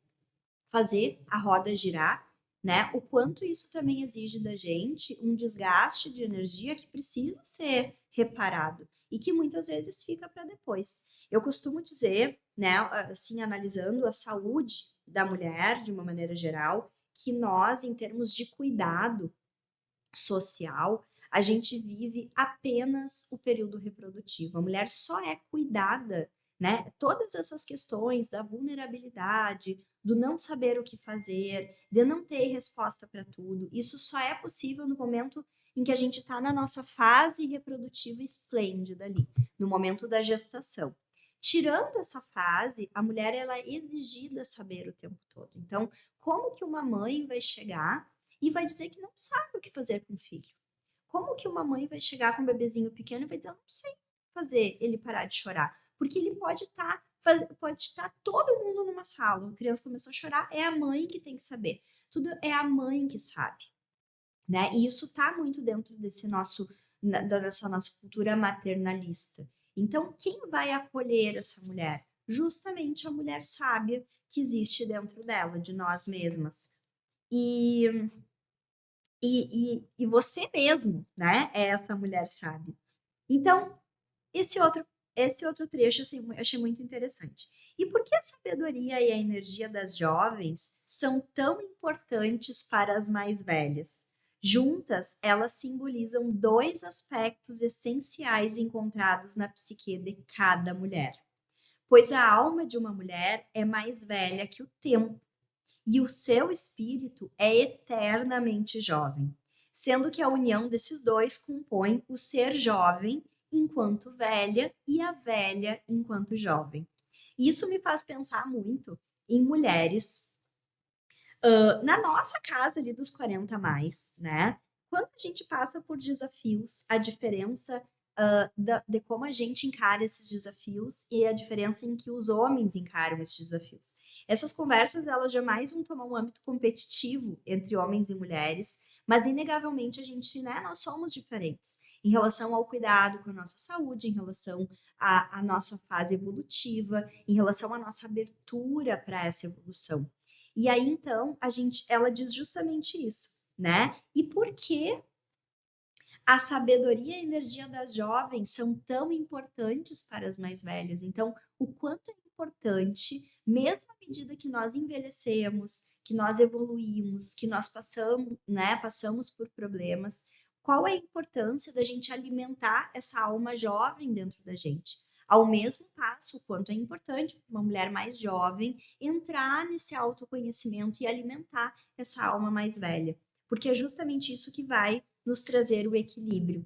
fazer a roda girar, né? O quanto isso também exige da gente um desgaste de energia que precisa ser reparado e que muitas vezes fica para depois. Eu costumo dizer, né, assim, analisando a saúde da mulher de uma maneira geral, que nós, em termos de cuidado social, a gente vive apenas o período reprodutivo. A mulher só é cuidada, né? Todas essas questões da vulnerabilidade, do não saber o que fazer, de não ter resposta para tudo, isso só é possível no momento em que a gente está na nossa fase reprodutiva esplêndida ali, no momento da gestação. Tirando essa fase, a mulher ela é exigida saber o tempo todo. Então, como que uma mãe vai chegar e vai dizer que não sabe o que fazer com o filho? Como que uma mãe vai chegar com um bebezinho pequeno e vai dizer, eu não sei fazer ele parar de chorar? Porque ele pode estar todo mundo numa sala, a criança começou a chorar, é a mãe que tem que saber. Tudo é a mãe que sabe, né? E isso está muito dentro desse da nossa cultura maternalista. Então, quem vai acolher essa mulher? Justamente a mulher sábia que existe dentro dela, de nós mesmas. E e você mesmo, né, é essa mulher sábia. Então, esse outro, esse outro trecho assim, eu achei muito interessante. E por que a sabedoria e a energia das jovens são tão importantes para as mais velhas? Juntas, elas simbolizam dois aspectos essenciais encontrados na psique de cada mulher. Pois a alma de uma mulher é mais velha que o tempo e o seu espírito é eternamente jovem, sendo que a união desses dois compõe o ser jovem enquanto velha e a velha enquanto jovem. Isso me faz pensar muito em mulheres na nossa casa ali dos 40 a mais, né? Quando a gente passa por desafios, a diferença de como a gente encara esses desafios e a diferença em que os homens encaram esses desafios. Essas conversas, elas jamais vão tomar um âmbito competitivo entre homens e mulheres, mas inegavelmente a gente, né, nós somos diferentes em relação ao cuidado com a nossa saúde, em relação à nossa fase evolutiva, em relação à nossa abertura para essa evolução. E aí, então, ela diz justamente isso, né? E por que a sabedoria e a energia das jovens são tão importantes para as mais velhas? Então, o quanto é importante, mesmo à medida que nós envelhecemos, que nós evoluímos, que nós passamos, né, passamos por problemas, qual é a importância da gente alimentar essa alma jovem dentro da gente? Ao mesmo passo, o quanto é importante uma mulher mais jovem entrar nesse autoconhecimento e alimentar essa alma mais velha, porque é justamente isso que vai nos trazer o equilíbrio.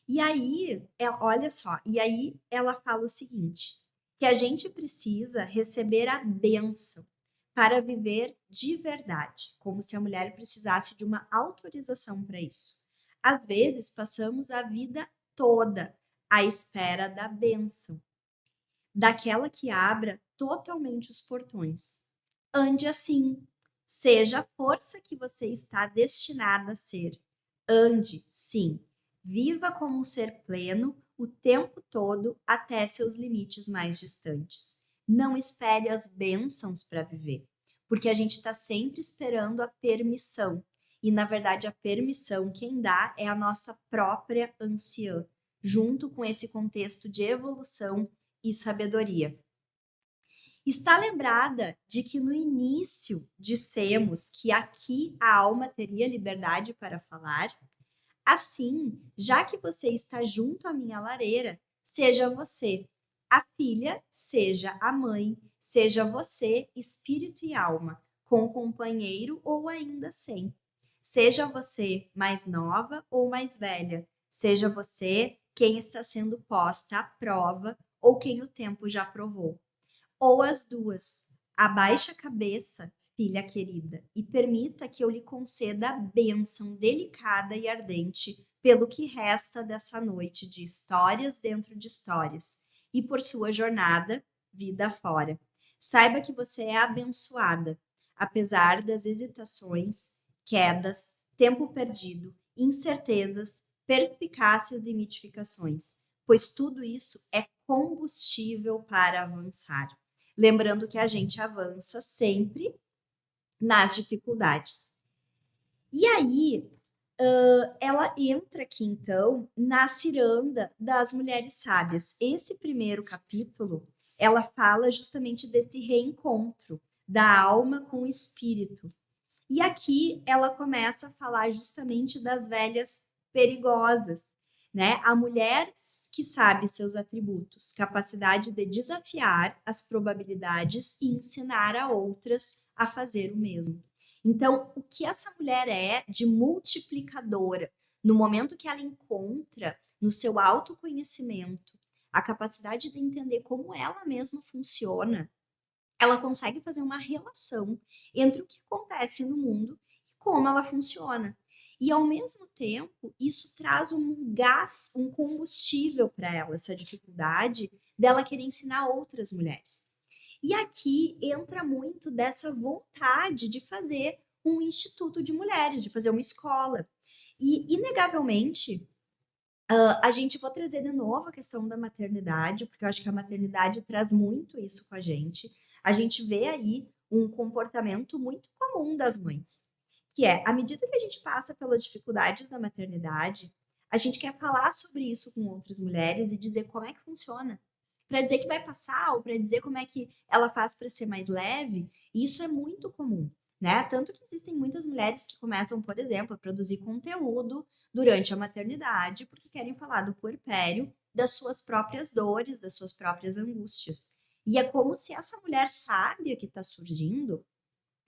E aí, olha só, e aí ela fala o seguinte, que a gente precisa receber a bênção para viver de verdade, como se a mulher precisasse de uma autorização para isso. Às vezes, passamos a vida toda à espera da bênção, daquela que abra totalmente os portões. Ande assim, seja a força que você está destinada a ser. Ande, sim, viva como um ser pleno o tempo todo até seus limites mais distantes. Não espere as bênçãos para viver, porque a gente está sempre esperando a permissão. E, na verdade, a permissão quem dá é a nossa própria anciã, junto com esse contexto de evolução e sabedoria. Está lembrada de que no início dissemos que aqui a alma teria liberdade para falar? Assim, já que você está junto à minha lareira, seja você a filha, seja a mãe, seja você espírito e alma, com companheiro ou ainda sem. Seja você mais nova ou mais velha, seja você quem está sendo posta à prova ou quem o tempo já provou ou as duas. Abaixe a cabeça, filha querida, e permita que eu lhe conceda a bênção delicada e ardente pelo que resta dessa noite de histórias dentro de histórias. E por sua jornada, vida fora. Saiba que você é abençoada, apesar das hesitações, quedas, tempo perdido, incertezas, perspicácias e mitificações, pois tudo isso é combustível para avançar. Lembrando que a gente avança sempre nas dificuldades. E aí, ela entra aqui, então, na ciranda das mulheres sábias. Esse primeiro capítulo, ela fala justamente desse reencontro da alma com o espírito. E aqui ela começa a falar justamente das velhas perigosas, né? A mulher que sabe seus atributos, capacidade de desafiar as probabilidades e ensinar a outras a fazer o mesmo. Então, o que essa mulher é de multiplicadora, no momento que ela encontra no seu autoconhecimento a capacidade de entender como ela mesma funciona, ela consegue fazer uma relação entre o que acontece no mundo e como ela funciona. E ao mesmo tempo, isso traz um gás, um combustível para ela, essa dificuldade dela querer ensinar outras mulheres. E aqui entra muito dessa vontade de fazer um instituto de mulheres, de fazer uma escola. E, inegavelmente, a gente vou trazer de novo a questão da maternidade, porque eu acho que a maternidade traz muito isso com a gente. A gente vê aí um comportamento muito comum das mães, que é, à medida que a gente passa pelas dificuldades da maternidade, a gente quer falar sobre isso com outras mulheres e dizer como é que funciona. Para dizer que vai passar, ou para dizer como é que ela faz para ser mais leve, e isso é muito comum, né? Tanto que existem muitas mulheres que começam, por exemplo, a produzir conteúdo durante a maternidade, porque querem falar do puerpério, das suas próprias dores, das suas próprias angústias. E é como se essa mulher sábia que está surgindo,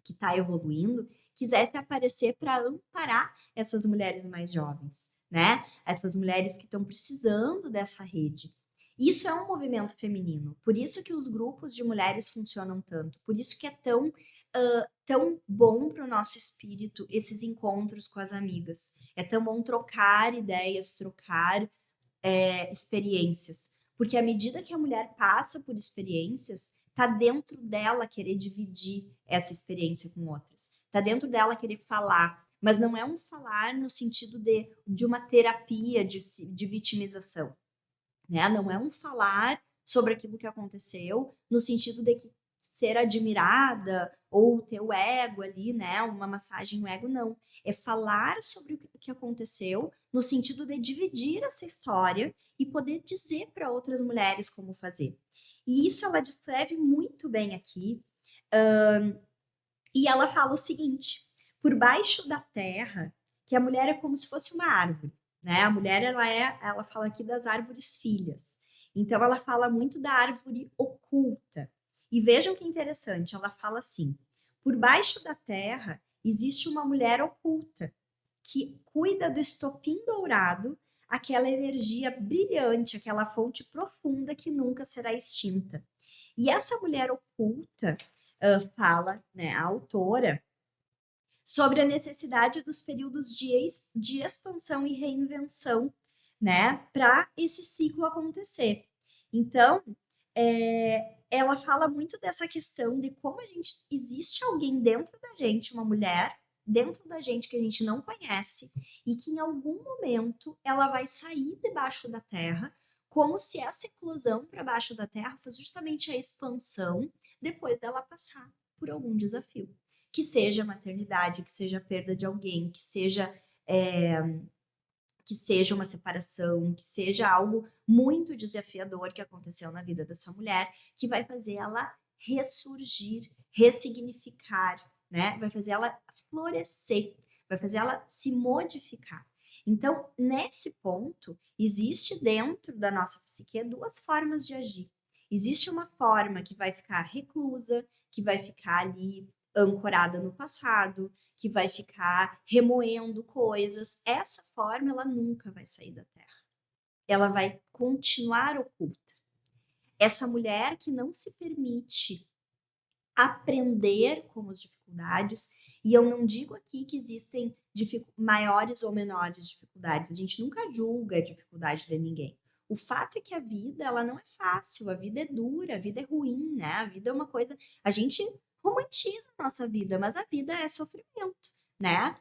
que está evoluindo, quisesse aparecer para amparar essas mulheres mais jovens, né? Essas mulheres que estão precisando dessa rede. Isso é um movimento feminino, por isso que os grupos de mulheres funcionam tanto, por isso que é tão bom para o nosso espírito esses encontros com as amigas. É tão bom trocar ideias, trocar experiências. Porque à medida que a mulher passa por experiências, tá dentro dela querer dividir essa experiência com outras. Tá dentro dela querer falar. Mas não é um falar no sentido de uma terapia de vitimização. Né? Não é um falar sobre aquilo que aconteceu no sentido de que ser admirada ou ter o ego ali, né? Uma massagem no ego, não. É falar sobre o que aconteceu no sentido de dividir essa história e poder dizer para outras mulheres como fazer. E isso ela descreve muito bem aqui. E ela fala o seguinte: por baixo da terra, que a mulher é como se fosse uma árvore, né? A mulher ela fala aqui das árvores filhas. Então ela fala muito da árvore oculta. E vejam que interessante, ela fala assim: por baixo da terra existe uma mulher oculta que cuida do estopim dourado, aquela energia brilhante, aquela fonte profunda que nunca será extinta. E essa mulher oculta fala, né, a autora, sobre a necessidade dos períodos de expansão e reinvenção, né, para esse ciclo acontecer. Então, ela fala muito dessa questão de como existe alguém dentro da gente, uma mulher dentro da gente que a gente não conhece e que em algum momento ela vai sair debaixo da terra, como se essa eclosão para baixo da terra fosse justamente a expansão depois dela passar por algum desafio. Que seja maternidade, que seja a perda de alguém, que seja uma separação, que seja algo muito desafiador que aconteceu na vida dessa mulher, que vai fazer ela ressurgir, ressignificar, né? Vai fazer ela florescer, vai fazer ela se modificar. Então, nesse ponto, existe dentro da nossa psique duas formas de agir. Existe uma forma que vai ficar reclusa, que vai ficar ali ancorada no passado, que vai ficar remoendo coisas. Essa forma, ela nunca vai sair da Terra. Ela vai continuar oculta. Essa mulher que não se permite aprender com as dificuldades, e eu não digo aqui que existem maiores ou menores dificuldades, a gente nunca julga a dificuldade de ninguém. O fato é que a vida, ela não é fácil, a vida é dura, a vida é ruim, né? A vida é uma coisa, a gente romantiza a nossa vida, mas a vida é sofrimento, né?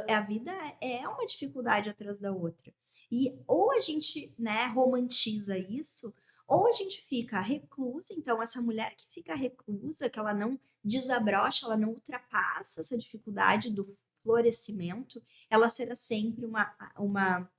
A vida é uma dificuldade atrás da outra. E ou a gente, né, romantiza isso, ou a gente fica reclusa, então essa mulher que fica reclusa, que ela não desabrocha, ela não ultrapassa essa dificuldade do florescimento, ela será sempre uma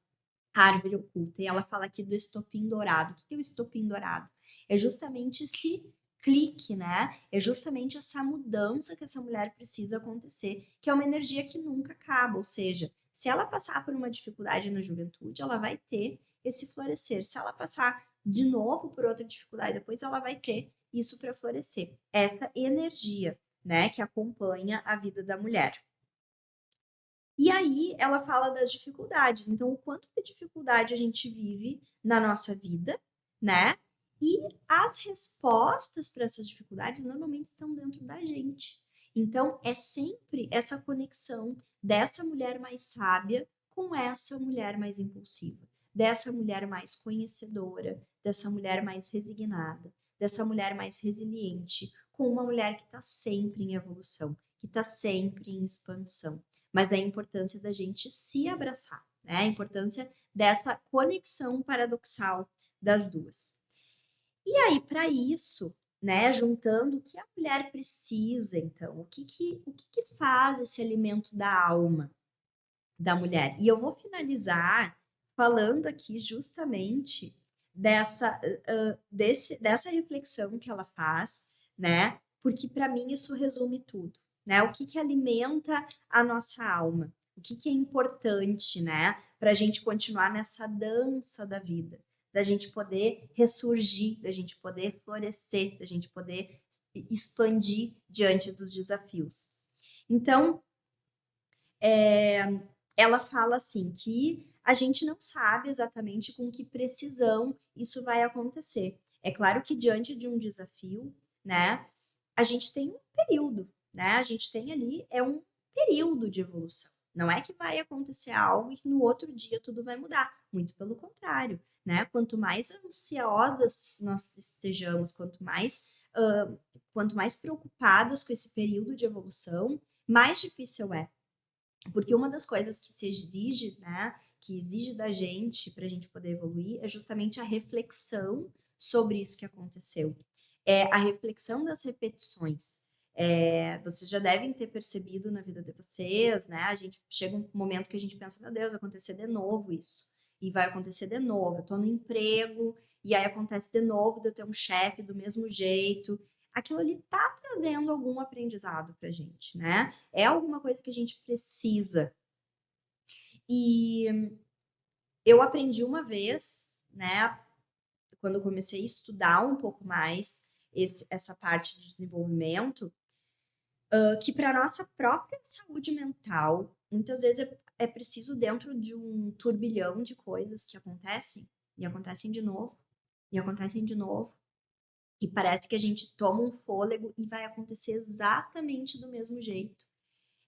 árvore oculta. E ela fala aqui do estopim dourado. O que é o estopim dourado? É justamente esse clique, né? É justamente essa mudança que essa mulher precisa acontecer, que é uma energia que nunca acaba. Ou seja, se ela passar por uma dificuldade na juventude, ela vai ter esse florescer. Se ela passar de novo por outra dificuldade depois, ela vai ter isso para florescer. Essa energia, né, que acompanha a vida da mulher. E aí ela fala das dificuldades. Então, o quanto de dificuldade a gente vive na nossa vida, né? E as respostas para essas dificuldades normalmente estão dentro da gente. Então, é sempre essa conexão dessa mulher mais sábia com essa mulher mais impulsiva, dessa mulher mais conhecedora, dessa mulher mais resignada, dessa mulher mais resiliente, com uma mulher que está sempre em evolução, que está sempre em expansão, mas é a importância da gente se abraçar, né? A importância dessa conexão paradoxal das duas. E aí, para isso, né, juntando o que a mulher precisa, então, o que faz esse alimento da alma da mulher? E eu vou finalizar falando aqui justamente dessa reflexão que ela faz, né? Porque para mim isso resume tudo, né? O que alimenta a nossa alma? O que é importante, né? Para a gente continuar nessa dança da vida, da gente poder ressurgir, da gente poder florescer, da gente poder expandir diante dos desafios. Então, ela fala assim que a gente não sabe exatamente com que precisão isso vai acontecer. É claro que diante de um desafio, né, a gente tem um período, né? A gente tem ali um período de evolução. Não é que vai acontecer algo e que no outro dia tudo vai mudar. Muito pelo contrário, né? Quanto mais ansiosas nós estejamos, quanto mais preocupadas com esse período de evolução, mais difícil é. Porque uma das coisas que se exige, né, que exige da gente para a gente poder evoluir é justamente a reflexão sobre isso que aconteceu. É a reflexão das repetições. Vocês já devem ter percebido na vida de vocês, né? A gente chega um momento que a gente pensa, meu Deus, vai acontecer de novo isso. E vai acontecer de novo. Eu estou no emprego, e aí acontece de novo de eu ter um chefe do mesmo jeito. Aquilo ali está trazendo algum aprendizado para a gente, né? É alguma coisa que a gente precisa. E eu aprendi uma vez, né, quando eu comecei a estudar um pouco mais essa parte de desenvolvimento, que para nossa própria saúde mental, muitas vezes é preciso dentro de um turbilhão de coisas que acontecem, e acontecem de novo, e acontecem de novo, e parece que a gente toma um fôlego e vai acontecer exatamente do mesmo jeito.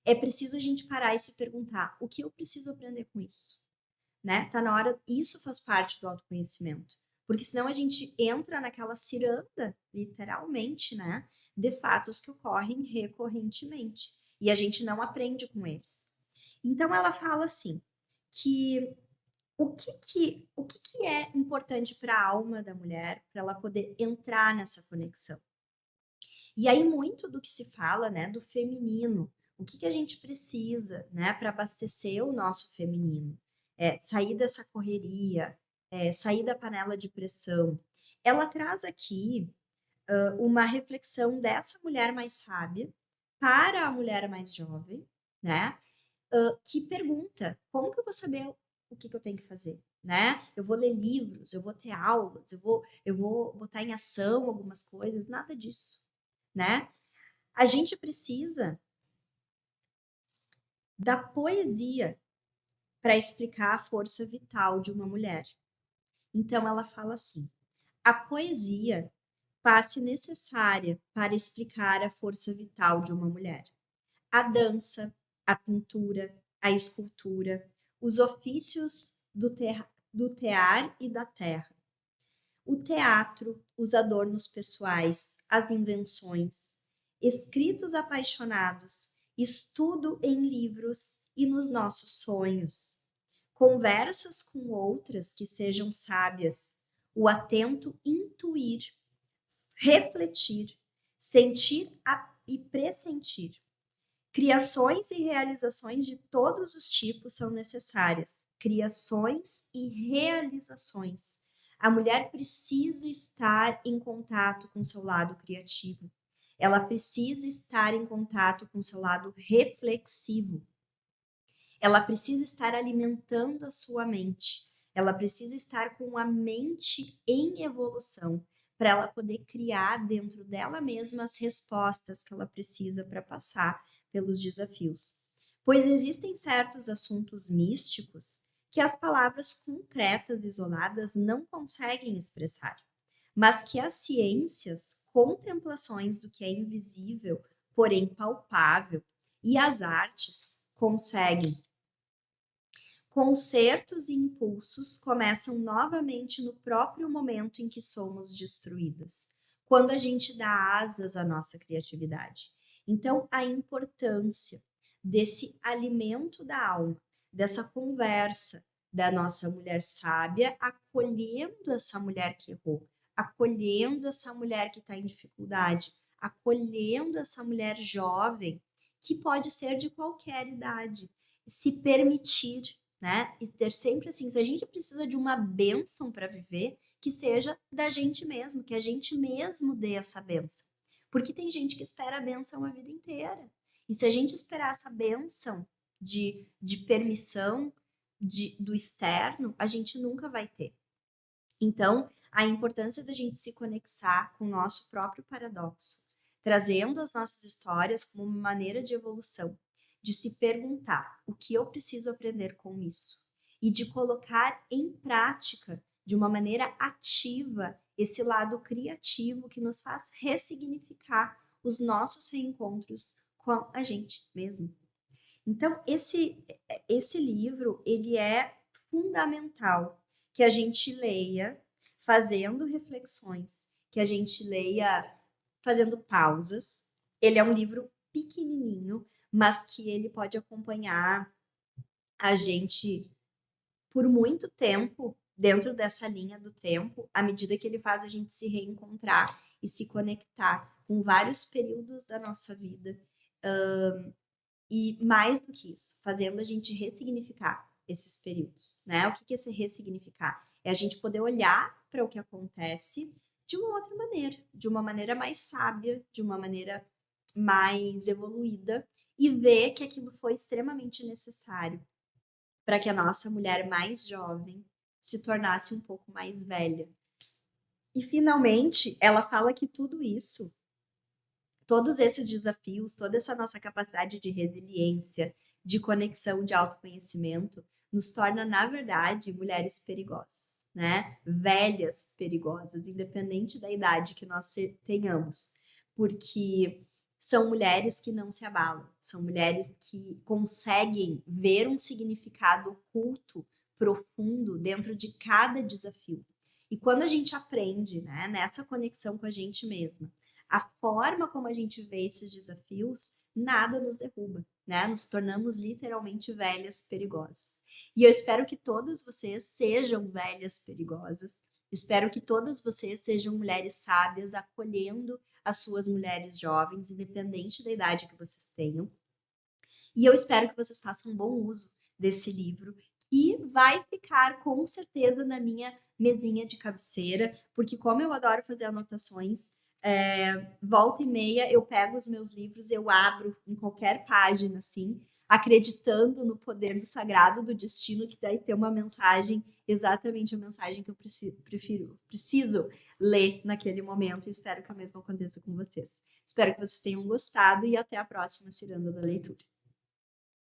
É preciso a gente parar e se perguntar: o que eu preciso aprender com isso? Né? Tá na hora, isso faz parte do autoconhecimento. Porque senão a gente entra naquela ciranda, literalmente, né? De fatos que ocorrem recorrentemente. E a gente não aprende com eles. Então ela fala assim, que o que é importante para a alma da mulher, para ela poder entrar nessa conexão? E aí, muito do que se fala, né, do feminino, o que a gente precisa, né, para abastecer o nosso feminino? Sair dessa correria, sair da panela de pressão. Ela traz aqui uma reflexão dessa mulher mais sábia para a mulher mais jovem, né, que pergunta: como que eu vou saber o que eu tenho que fazer? Né? Eu vou ler livros, eu vou ter aulas, eu vou botar em ação algumas coisas, nada disso, né? A gente precisa da poesia para explicar a força vital de uma mulher. Então ela fala assim: a poesia passe necessária para explicar a força vital de uma mulher. A dança, a pintura, a escultura, os ofícios do tear e da terra, O teatro, os adornos pessoais, as invenções, escritos apaixonados, estudo em livros e nos nossos sonhos, conversas com outras que sejam sábias, o atento intuir, refletir, sentir e pressentir. Criações e realizações de todos os tipos são necessárias. Criações e realizações. A mulher precisa estar em contato com seu lado criativo. Ela precisa estar em contato com seu lado reflexivo. Ela precisa estar alimentando a sua mente. Ela precisa estar com a mente em evolução para ela poder criar dentro dela mesma as respostas que ela precisa para passar pelos desafios. Pois existem certos assuntos místicos que as palavras concretas isoladas não conseguem expressar, mas que as ciências, contemplações do que é invisível, porém palpável, e as artes conseguem. Concertos e impulsos começam novamente no próprio momento em que somos destruídas, quando a gente dá asas à nossa criatividade. Então, a importância desse alimento da alma, dessa conversa da nossa mulher sábia, acolhendo essa mulher que errou, acolhendo essa mulher que está em dificuldade, acolhendo essa mulher jovem, que pode ser de qualquer idade, se permitir, né? E ter sempre assim, se a gente precisa de uma bênção para viver, que seja da gente mesmo, que a gente mesmo dê essa bênção. Porque tem gente que espera a bênção a vida inteira. E se a gente esperar essa bênção de permissão do externo, a gente nunca vai ter. Então, a importância da gente se conectar com o nosso próprio paradoxo, trazendo as nossas histórias como uma maneira de evolução, de se perguntar o que eu preciso aprender com isso e de colocar em prática de uma maneira ativa esse lado criativo que nos faz ressignificar os nossos reencontros com a gente mesmo. Então, esse livro, ele é fundamental que a gente leia fazendo reflexões, que a gente leia fazendo pausas. Ele é um livro pequenininho, mas que ele pode acompanhar a gente por muito tempo dentro dessa linha do tempo, à medida que ele faz a gente se reencontrar e se conectar com vários períodos da nossa vida. E mais do que isso, fazendo a gente ressignificar esses períodos, né? O que é esse ressignificar? É a gente poder olhar para o que acontece de uma outra maneira, de uma maneira mais sábia, de uma maneira mais evoluída e ver que aquilo foi extremamente necessário para que a nossa mulher mais jovem se tornasse um pouco mais velha. E finalmente, ela fala que tudo isso, todos esses desafios, toda essa nossa capacidade de resiliência, de conexão, de autoconhecimento, nos torna, na verdade, mulheres perigosas, né? Velhas perigosas, independente da idade que nós tenhamos. Porque são mulheres que não se abalam, são mulheres que conseguem ver um significado oculto, profundo, dentro de cada desafio. E quando a gente aprende, né, nessa conexão com a gente mesma, a forma como a gente vê esses desafios, nada nos derruba, né? Nos tornamos literalmente velhas perigosas. E eu espero que todas vocês sejam velhas perigosas. Espero que todas vocês sejam mulheres sábias, acolhendo as suas mulheres jovens, independente da idade que vocês tenham. E eu espero que vocês façam um bom uso desse livro, que vai ficar com certeza na minha mesinha de cabeceira, porque como eu adoro fazer anotações, volta e meia eu pego os meus livros, eu abro em qualquer página, assim, acreditando no poder do sagrado do destino, que vai ter uma mensagem, exatamente a mensagem que eu preciso ler naquele momento, e espero que o mesmo aconteça com vocês. Espero que vocês tenham gostado e até a próxima Ciranda da Leitura.